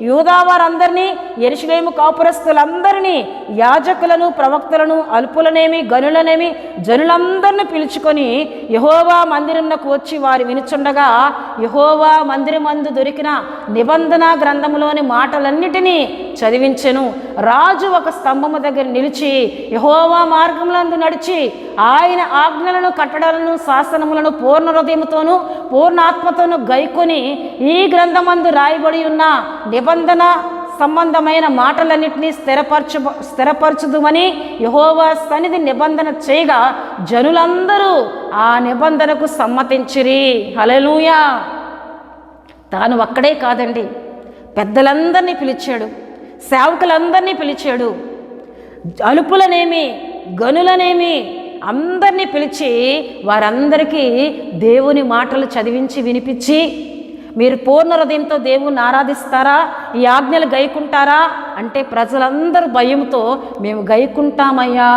Speaker 1: యూదా వారందరినీ, యెరూషలేము కాపురస్తులందరినీ, యాజకులను, ప్రవక్తలను, అల్పులనేమి గనులనేమి జనులందరినీ పిలుచుకొని యెహోవా మందిరమునకు వచ్చి వారు వినుచుండగా, యెహోవా మందిరమందు దొరికిన నిబంధన గ్రంథములోని మాటలన్నిటినీ చదివించెను. రాజు ఒక స్తంభము దగ్గర నిలిచి యెహోవా మార్గములందు నడిచి ఆయన ఆజ్ఞలను, కట్టడలను, శాసనములను పూర్ణ హృదయముతోనూ పూర్ణ ఆత్మతోనూ గైకొని ఈ గ్రంథమందు రాయబడి ఉన్న నిబంధన సంబంధమైన మాటలన్నింటినీ స్థిరపరచుదుమని యెహోవా సన్నిధి నిబంధన చేయగా జనులందరూ ఆ నిబంధనకు సమ్మతించిరి. హల్లెలూయా. తాను ఒక్కడే కాదండి, పెద్దలందరినీ పిలిచాడు, సేవకులందరినీ పిలిచాడు, అలుపులనేమి గనులనేమి అందరినీ పిలిచి వారందరికీ దేవుని మాటలు చదివించి వినిపించి, మీరు పూర్ణ హృదయంతో దేవుని ఆరాధిస్తారా, ఈ ఆజ్ఞలు గైకుంటారా అంటే ప్రజలందరూ భయంతో మేము గైకుంటామయ్యా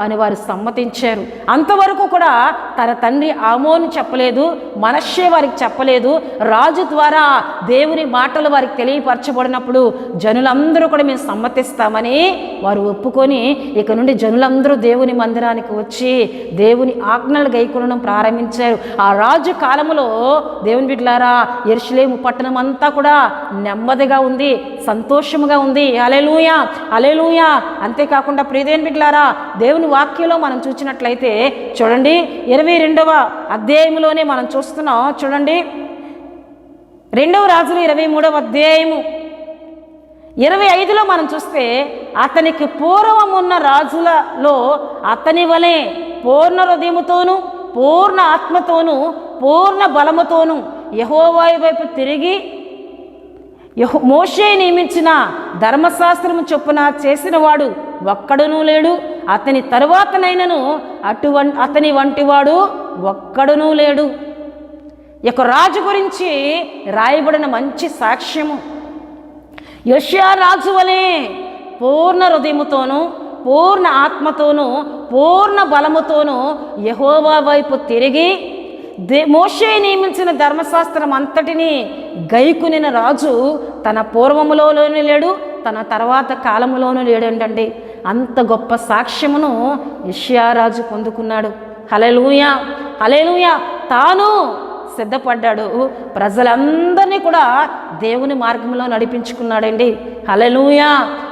Speaker 1: అని వారు సమ్మతించారు. అంతవరకు కూడా తన తండ్రి ఆమోను చెప్పలేదు, మనష్షే వారికి చెప్పలేదు. రాజు ద్వారా దేవుని మాటలు వారికి తెలియపరచబడినప్పుడు జనులందరూ కూడా మేము సమ్మతిస్తామని వారు ఒప్పుకొని ఇక నుండి జనులందరూ దేవుని మందిరానికి వచ్చి దేవుని ఆజ్ఞలు గైకొనడం ప్రారంభించారు. ఆ రాజు కాలంలో దేవుని బిడ్డలారా యెరూషలేము పట్టణం అంతా కూడా నెమ్మదిగా ఉంది, సంతోషముగా ఉంది. హల్లెలూయా, హల్లెలూయా. అంతేకాకుండా ప్రియదేవుని బిడ్డలారా దేవుని వాక్యంలో మనం చూసినట్లయితే చూడండి 22వ అధ్యాయంలోనే మనం చూస్తున్నాం. చూడండి 2వ రాజులు 23వ అధ్యాయము 25లో మనం చూస్తే అతనికి పూర్వం ఉన్న రాజులలో అతని వలె పూర్ణ హృదయముతోనూ పూర్ణ ఆత్మతోనూ పూర్ణ బలముతోనూ యెహోవా వైపు తిరిగి మోషే నియమించిన ధర్మశాస్త్రము చొప్పున చేసినవాడు ఒక్కడునూ లేడు, అతని తరువాతనైనను అతని వంటివాడు ఒక్కడునూ లేడు. ఇక రాజు గురించి రాయబడిన మంచి సాక్ష్యము, యోషియా రాజు వలె పూర్ణ హృదయముతోనూ పూర్ణ ఆత్మతోనూ పూర్ణ బలముతోనూ యెహోవా వైపు తిరిగి మోషే నియమించిన ధర్మశాస్త్రం అంతటినీ గైకునిన రాజు తన పూర్వములోనూ లేడు, తన తర్వాత కాలములోనూ లేడండి. అంత గొప్ప సాక్ష్యమును యోషియా రాజు పొందుకున్నాడు. హల్లెలూయా, హల్లెలూయా. తాను సిద్ధపడ్డాడు, ప్రజలందరినీ కూడా దేవుని మార్గంలో నడిపించుకున్నాడండి. హల్లెలూయా,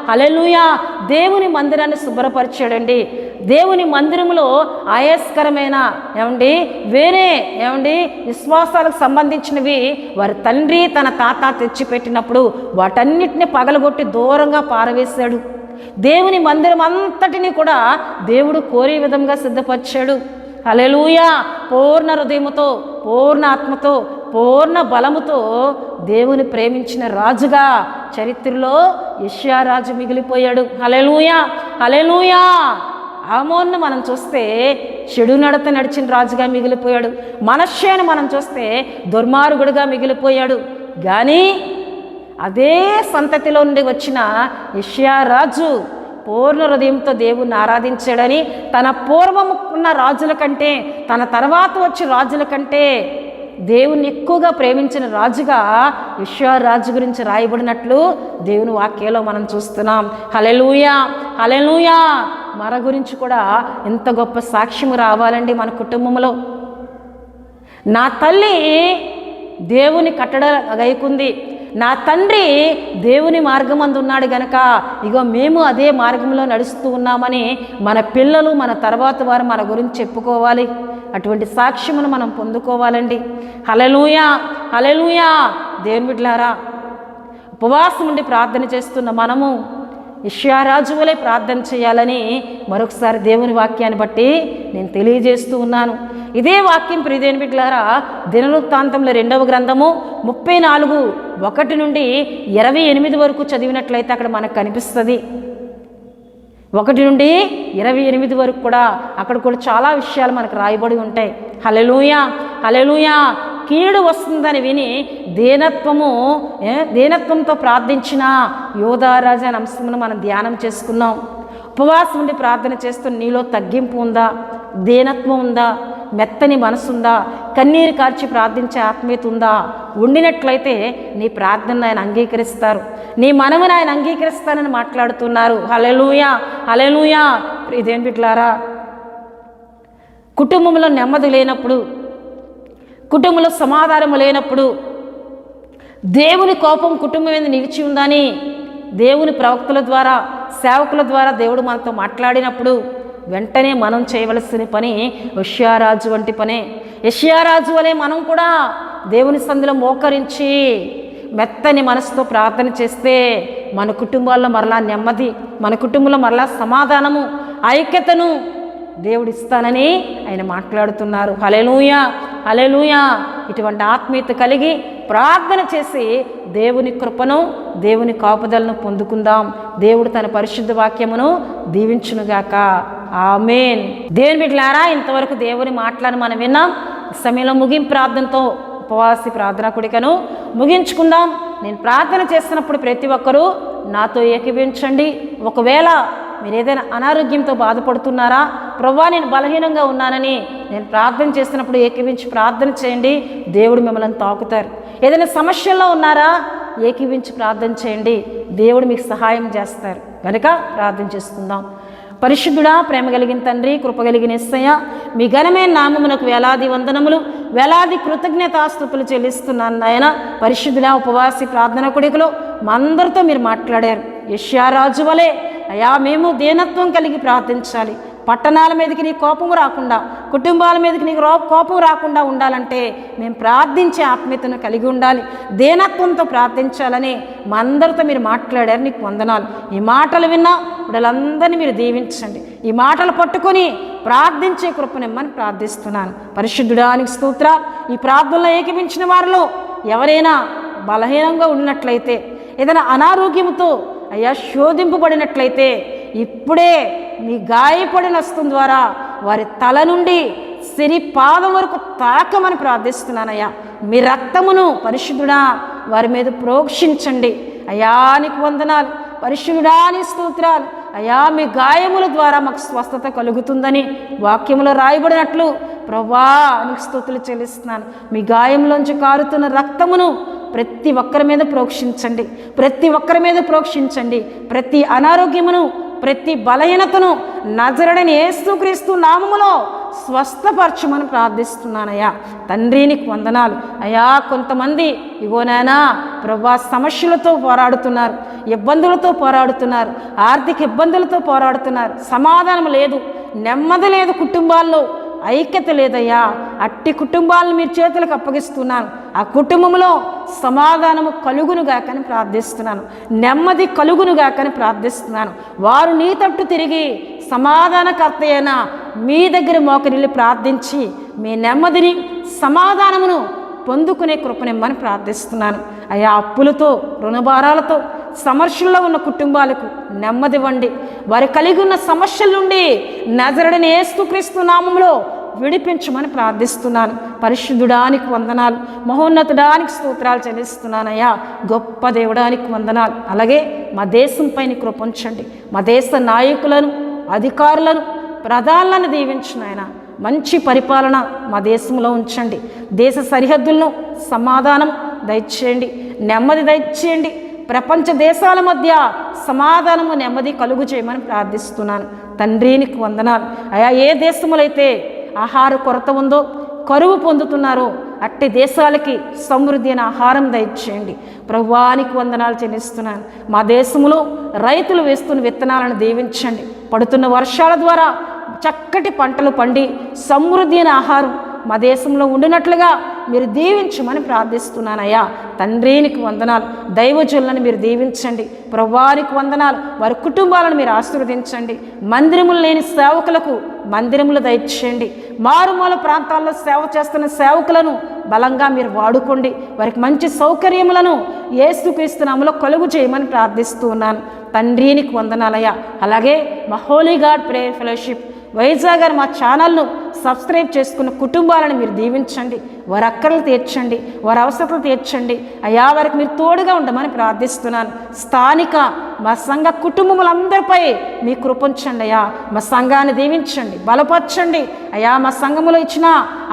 Speaker 1: హల్లెలూయా. దేవుని మందిరాన్ని శుభ్రపరిచాడండి. దేవుని మందిరంలో ఆయాస్కరమైన వేరే విశ్వాసాలకు సంబంధించినవి వారి తండ్రి తన తాత తెచ్చిపెట్టినప్పుడు వాటన్నిటిని పగలగొట్టి దూరంగా పారవేశాడు. దేవుని మందిరం అంతటినీ కూడా దేవుడు కోరే విధంగా సిద్ధపరిచాడు. హల్లెలూయా. పూర్ణ హృదయముతో పూర్ణ ఆత్మతో పూర్ణ బలముతో దేవుని ప్రేమించిన రాజుగా చరిత్రలో యోషియా రాజు మిగిలిపోయాడు. హల్లెలూయా, హల్లెలూయా. ఆమోన్ను మనం చూస్తే చెడు నడత నడిచిన రాజుగా మిగిలిపోయాడు. మనష్షేను మనం చూస్తే దుర్మార్గుడుగా మిగిలిపోయాడు. కానీ అదే సంతతిలో నుండి వచ్చిన యోషియా రాజు పూర్ణ హృదయంతో దేవుణ్ణి ఆరాధించాడని తన పూర్వము ఉన్న రాజుల కంటే తన తర్వాత వచ్చే రాజుల కంటే దేవుణ్ణి ఎక్కువగా ప్రేమించిన రాజుగా యోషియా రాజు గురించి రాయబడినట్లు దేవుని వాక్యంలో మనం చూస్తున్నాం. హల్లెలూయా, హల్లెలూయా. మన గురించి కూడా ఎంత గొప్ప సాక్ష్యం రావాలండి మన కుటుంబంలో. నా తల్లి దేవుని కట్టడ గైకుంది, నా తండ్రి దేవుని మార్గమందు ఉన్నాడు గనక ఇగో మేము అదే మార్గంలో నడుస్తూ ఉన్నామని మన పిల్లలు మన తర్వాత వారు మన గురించి చెప్పుకోవాలి. అటువంటి సాక్ష్యమును మనం పొందుకోవాలండి. హల్లెలూయా, హల్లెలూయా. దేవుని బిడ్డలారా ఉపవాసం ఉండి ప్రార్థన చేస్తున్న మనము యోషియా రాజు వలె ప్రార్థన చేయాలని మరొకసారి దేవుని వాక్యాన్ని బట్టి నేను తెలియజేస్తూ ఉన్నాను. ఇదే వాక్యం ప్రియదేవుని బిడ్డలారా దినవృత్తాంతంలో 2వ గ్రంథము 34:1 నుండి 28 వరకు చదివినట్లయితే అక్కడ మనకు కనిపిస్తుంది. 1 నుండి 28 వరకు కూడా అక్కడ కూడా చాలా విషయాలు మనకు రాయబడి ఉంటాయి. హల్లెలూయా, హల్లెలూయా. కీడు వస్తుందని విని దీనత్వంతో ప్రార్థించిన యోధారాజు అనే అంశమును మనం ధ్యానం చేసుకున్నాం. ఉపవాసం ఉండి ప్రార్థన చేస్తూ నీలో తగ్గింపు ఉందా, దీనత్వం ఉందా, మెత్తని మనసుందా, కన్నీరు కార్చి ప్రార్థించే ఆత్మీయత ఉందా? ఉండినట్లయితే నీ ప్రార్థనను ఆయన అంగీకరిస్తారు, నీ మనవుని ఆయన అంగీకరిస్తానని మాట్లాడుతున్నారు. హల్లెలూయా, హల్లెలూయా. ఇదేం బిడ్డలారా కుటుంబంలో నెమ్మది లేనప్పుడు, కుటుంబంలో సమాధానం లేనప్పుడు, దేవుని కోపం కుటుంబం మీద నిలిచి ఉందని దేవుని ప్రవక్తల ద్వారా సేవకుల ద్వారా దేవుడు మనతో మాట్లాడినప్పుడు వెంటనే మనం చేయవలసిన పని యోషియా రాజు వంటి పనే. యోషియా రాజు వలె మనం కూడా దేవుని సన్నిధిలో మోకరించి మెత్తని మనసుతో ప్రార్థన చేస్తే మన కుటుంబాల్లో మరలా నెమ్మది, మన కుటుంబంలో మరలా సమాధానము, ఐక్యతను దేవుడు ఇస్తానని ఆయన మాట్లాడుతున్నారు. హల్లెలూయా, హల్లెలూయా. ఇటువంటి ఆత్మీయత కలిగి ప్రార్థన చేసి దేవుని కృపను, దేవుని కాపుదలను పొందుకుందాం. దేవుడు తన పరిశుద్ధ వాక్యమును దీవించునుగాక. ఆమేన్. దేవుని బిడ్డలారా, ఇంతవరకు దేవుని మాటలను మనం విన్నాం. ఈ సమయంలో ముగింపు ప్రార్థనతో ఉపవాసి ప్రార్థన కూడికను ముగించుకుందాం. నేను ప్రార్థన చేస్తున్నప్పుడు ప్రతి ఒక్కరూ నాతో ఏకీభవించండి. ఒకవేళ మీరు ఏదైనా అనారోగ్యంతో బాధపడుతున్నారా, ప్రభువా నేను బలహీనంగా ఉన్నానని నేను ప్రార్థన చేస్తున్నప్పుడు ఏకీవించి ప్రార్థన చేయండి. దేవుడు మిమ్మల్ని తాకుతారు. ఏదైనా సమస్యల్లో ఉన్నారా, ఏకీవించి ప్రార్థన చేయండి. దేవుడు మీకు సహాయం చేస్తారు. కనుక ప్రార్థన చేసుకుందాం. పరిశుద్ధుడా, ప్రేమ కలిగిన తండ్రి, కృప కలిగిన యేసయ్య, మీ ఘనమైన నామమునకు వేలాది వందనములు, వేలాది కృతజ్ఞతాస్తుతులు చెల్లిస్తున్నాను నాయన. పరిశుద్ధుడా, ఉపవాసి ప్రార్థన కూడికలో మా అందరితో మీరు మాట్లాడారు. యెషయారాజు వలె అయా మేము దీనత్వం కలిగి ప్రార్థించాలి. పట్టణాల మీదకి నీ కోపం రాకుండా, కుటుంబాల మీదకి నీకు కోపం రాకుండా ఉండాలంటే మేము ప్రార్థించే ఆత్మీయతను కలిగి ఉండాలి, దీనత్వంతో ప్రార్థించాలని మా అందరితో మీరు మాట్లాడారు. నీకు వందనాలు. ఈ మాటలు విన్నా వీళ్ళందరినీ మీరు దీవించండి. ఈ మాటలు పట్టుకొని ప్రార్థించే కృపనిమ్మని ప్రార్థిస్తున్నాను. పరిశుద్ధుడానికి స్తోత్రాలు. ఈ ప్రార్థనలో ఏకీపించిన వారిలో ఎవరైనా బలహీనంగా ఉన్నట్లయితే, ఏదైనా అనారోగ్యంతో అయ్యా శోధింపబడినట్లయితే, ఇప్పుడే మీ గాయపడిన హస్తం ద్వారా వారి తల నుండి సిరి పాదం వరకు తాకమని ప్రార్థిస్తున్నానయ్యా. మీ రక్తమును పరిశుద్ధుడా వారి మీద ప్రోక్షించండి. అయ్యా నీకు వందనాలు. పరిశుద్ధుడా నీ స్తోత్రాలు. అయ్యా మీ గాయముల ద్వారా మాకు స్వస్థత కలుగుతుందని వాక్యములో రాయబడినట్లు ప్రభువా నీకు స్తుతులు చెల్లిస్తున్నాను. మీ గాయంలోంచి కారుతున్న రక్తమును ప్రతి ఒక్కరి మీద ప్రోక్షించండి. ప్రతి ఒక్కరి మీద ప్రోక్షించండి. ప్రతి అనారోగ్యమును, ప్రతి బలహీనతను నజరుడైన యేసుక్రీస్తు నామములో స్వస్థపరచమని ప్రార్థిస్తున్నానయ్యా. తండ్రి నీకు వందనాలు. అయ్యా కొంతమంది ఇగోనైనా ప్రభువా సమస్యలతో పోరాడుతున్నారు, ఇబ్బందులతో పోరాడుతున్నారు, ఆర్థిక ఇబ్బందులతో పోరాడుతున్నారు. సమాధానం లేదు, నెమ్మది లేదు, కుటుంబాల్లో ఐక్యత లేదయ్యా. అట్టి కుటుంబాలను మీ చేతులకు అప్పగిస్తున్నాను. ఆ కుటుంబంలో సమాధానము కలుగునుగాకని ప్రార్థిస్తున్నాను, నెమ్మది కలుగునుగాకని ప్రార్థిస్తున్నాను. వారు నీ తట్టు తిరిగి సమాధానకర్త అయిన మీ దగ్గర మోకరిల్లి ప్రార్థించి మీ నెమ్మదిని, సమాధానమును పొందుకునే కృపనిమ్మని ప్రార్థిస్తున్నాను. అయ్యా అప్పులతో, రుణభారాలతో సమస్యల్లో ఉన్న కుటుంబాలకు నెమ్మదివ్వండి. వారు కలిగి ఉన్న సమస్యల నుండి నజరుడైన యేసుక్రీస్తు నామములో విడిపించమని ప్రార్థిస్తున్నాను. పరిశుద్ధుడానికి వందనాలు, మహోన్నతుడానికి స్తోత్రాలు చెల్లిస్తున్నానయ్యా. గొప్ప దేవుడానికి వందనాలు. అలాగే మా దేశంపై నీ కృప ఉంచండి. మా దేశ నాయకులను, అధికారులను, ప్రధానులను దీవించిన ఆయన మంచి పరిపాలన మా దేశంలో ఉంచండి. దేశ సరిహద్దులను సమాధానం దయచేయండి, నెమ్మది దయచేయండి. ప్రపంచ దేశాల మధ్య సమాధానము, నెమ్మది కలుగు చేయమని ప్రార్థిస్తున్నాను. తండ్రి నీకు వందనాలు. అయా ఏ దేశములైతే ఆహార కొరత ఉందో, కరువు పొందుతున్నారో అట్టి దేశాలకి సమృద్ధి అయిన ఆహారం దయచేయండి. ప్రభువానికి వందనాలు చెల్లిస్తున్నాను. మా దేశంలో రైతులు వేస్తున్న విత్తనాలను దీవించండి. పడుతున్న వర్షాల ద్వారా చక్కటి పంటలు పండి సమృద్ధి అయిన ఆహారం మా దేశంలో ఉండినట్లుగా మీరు దీవించమని ప్రార్థిస్తున్నానయ్యా. తండ్రికి వందనాలు. దైవజనులను మీరు దీవించండి. ప్రభువానికి వందనాలు. వారి కుటుంబాలను మీరు ఆశీర్వదించండి. మందిరములు లేని సేవకులకు మందిరములు దయచేయండి. మారుమూల ప్రాంతాల్లో సేవ చేస్తున్న సేవకులను బలంగా మీరు వాడుకోండి. వారికి మంచి సౌకర్యములను యేసుక్రీస్తు నామములో కలుగు చేయమని ప్రార్థిస్తూ ఉన్నాను. తండ్రికి వందనాలయ్యా. అలాగే మా Holi God prayer fellowship Vizag గారు మా ఛానల్ను సబ్స్క్రైబ్ చేసుకున్న కుటుంబాలను మీరు దీవించండి. వారి అక్కర్లు తీర్చండి, వారి అవసరాలు తీర్చండి అయ్యా. వారికి మీరు తోడుగా ఉండమని ప్రార్థిస్తున్నాను. స్థానిక మా సంఘ కుటుంబములందరిపై మీ కృపించండి అయ్యా. మా సంఘాన్ని దీవించండి, బలపరచండి అయ్యా. మా సంఘములో ఇచ్చిన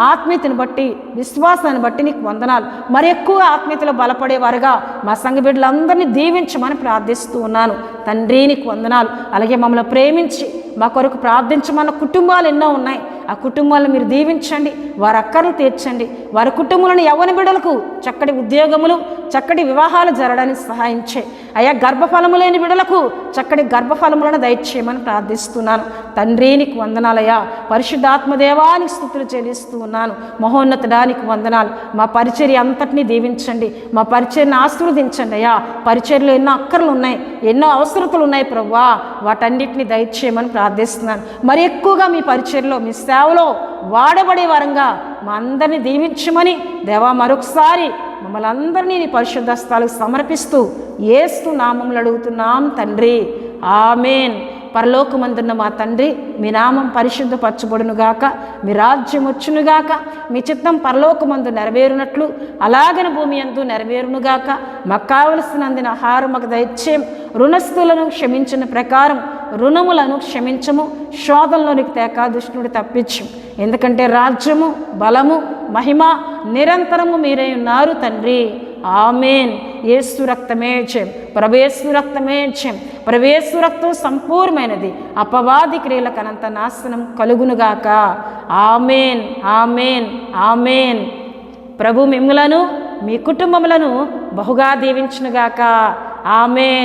Speaker 1: ఆత్మీయతను బట్టి, విశ్వాసాన్ని బట్టి నీకు వందనాలు. మరి ఎక్కువ ఆత్మీయతలో బలపడేవారుగా మా సంఘ బిడ్డలందరినీ దీవించమని ప్రార్థిస్తూ ఉన్నాను. తండ్రి నీకు వందనాలు. అలాగే మమ్మల్ని ప్రేమించి మా కొరకు ప్రార్థించమన్న కుటుంబాలు ఎన్నో ఉన్నాయి. ఆ కుటుంబాలను మీరు దీవించండి, వారి అక్కర్లు తీర్చండి. వారి కుటుంబాలను యవ్వన బిడ్డలకు చక్కటి ఉద్యోగములు, చక్కటి వివాహాలు జరగడానికి సహాయం చేయి అయ్యా. గర్భఫలము లేని బిడ్డలకు చక్కటి గర్భఫలములను దయచేయమని ప్రార్థిస్తున్నాను తండ్రి. నీకు వందనాలయ్యా. పరిశుద్ధాత్మదేవానికి స్తుతులు చెల్లిస్తూ ఉన్నాను. మహోన్నతుడానికి వందనాలు. మా పరిచర్య అంతటినీ దీవించండి, మా పరిచర్యను ఆశీర్వదించండి అయ్యా. పరిచర్యలో ఎన్నో అక్కర్లు ఉన్నాయి, ఎన్నో అవసరతలు ఉన్నాయి ప్రభువా, వాటన్నిటిని దయచేయమని ప్రార్థిస్తున్నాను. మరి ఎక్కువగా మీ పరిచర్యలో, మీ సేవలో వాడబడే వరంగా మా అందరినీ దీవించమని దేవా మరొకసారి మమ్మల్ని అందరినీ నీ పరిశుద్ధ స్థలాలకు సమర్పిస్తూ యేసు నామములో అడుగుతున్నాం తండ్రి. ఆమేన్. పరలోకమందున్న మా తండ్రి, మీ నామం పరిశుద్ధపరచబడునుగాక, మీ రాజ్యం వచ్చునుగాక, మీ చిత్తం పరలోకమందు నెరవేరునట్లు అలాగని భూమి యందు నెరవేరునుగాక. మాకు కావలసినందున ఆహారం మాకు దయచేయం. రుణస్థులను క్షమించిన ప్రకారం రుణములను క్షమించము. శోధనలోనికి తేక దుష్టుడి తప్పించు. ఎందుకంటే రాజ్యము, బలము, మహిమ నిరంతరము మీరై ఉన్నారు తండ్రి. ఆమేన్. యేసు రక్తమే జయం, ప్రభు రక్తమే జయం. ప్రభు రక్తం సంపూర్ణమైనది. అపవాది క్రియలకు అనంత నాశనం కలుగునుగాక. ఆమేన్, ఆమేన్, ఆమేన్. ప్రభు మిమ్ములను మీ కుటుంబములను బహుగా దీవించునుగాక. ఆమేన్.